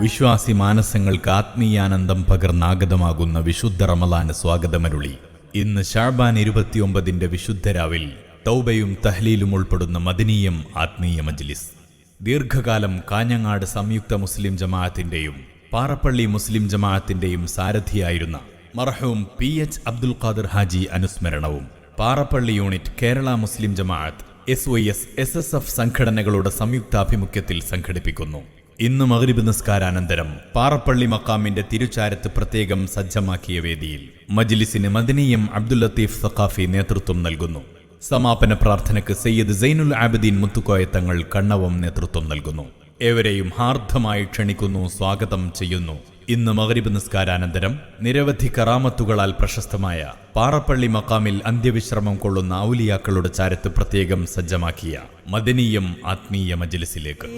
വിശ്വാസി മാനസങ്ങൾക്ക് ആത്മീയാനന്ദം പകർന്നാഗതമാകുന്ന വിശുദ്ധ റമളാന് സ്വാഗതമരുളി. ഇന്ന് ശഅബാൻ 29 വിശുദ്ധരാവിൽ തൗബയും തഹ്ലീലും ഉൾപ്പെടുന്ന മദനീയം ആത്മീയ മജ്ലിസ്. ദീർഘകാലം കാഞ്ഞങ്ങാട് സംയുക്ത മുസ്ലിം ജമാഅത്തിന്റെയും പാറപ്പള്ളി മുസ്ലിം ജമാഅത്തിന്റെയും സാരഥിയായിരുന്ന മർഹൂം PH അബ്ദുൽ ഖാദിർ ഹാജി അനുസ്മരണവും പാറപ്പള്ളി യൂണിറ്റ് കേരള മുസ്ലിം ജമാഅത്ത് SYS SSF സംഘടനകളുടെ സംയുക്താഭിമുഖ്യത്തിൽ സംഘടിപ്പിക്കുന്നു. ഇന്ന് മഗ്രിബ് നിസ്കാരാനന്തരം പാറപ്പള്ളി മഖാമിന്റെ തിരുച്ചാരത്ത് പ്രത്യേകം സജ്ജമാക്കിയ വേദിയിൽ മജ്ലിസിന് മദനീയം അബ്ദുൽ ലത്തീഫ് സഖാഫി നേതൃത്വം നൽകുന്നു. സമാപന പ്രാർത്ഥനയ്ക്ക് സയ്യിദ് സൈനുൽ ആബിദീൻ മുത്തുക്കോയ തങ്ങൾ കണ്ണവം നേതൃത്വം നൽകുന്നു. ഏവരെയും ഹാർദ്ദമായി ക്ഷണിക്കുന്നു, സ്വാഗതം ചെയ്യുന്നു. ഇന്ന് മഗ്രിബ് നിസ്കാരാനന്തരം നിരവധി കറാമത്തുകളാൽ പ്രശസ്തമായ പാറപ്പള്ളി മഖാമിൽ അന്ത്യവിശ്രമം കൊള്ളുന്ന ഔലിയാക്കളുടെ ചാരത്ത് പ്രത്യേകം സജ്ജമാക്കിയ മദനീയം ആത്മീയ മജ്ലിസിലേക്ക്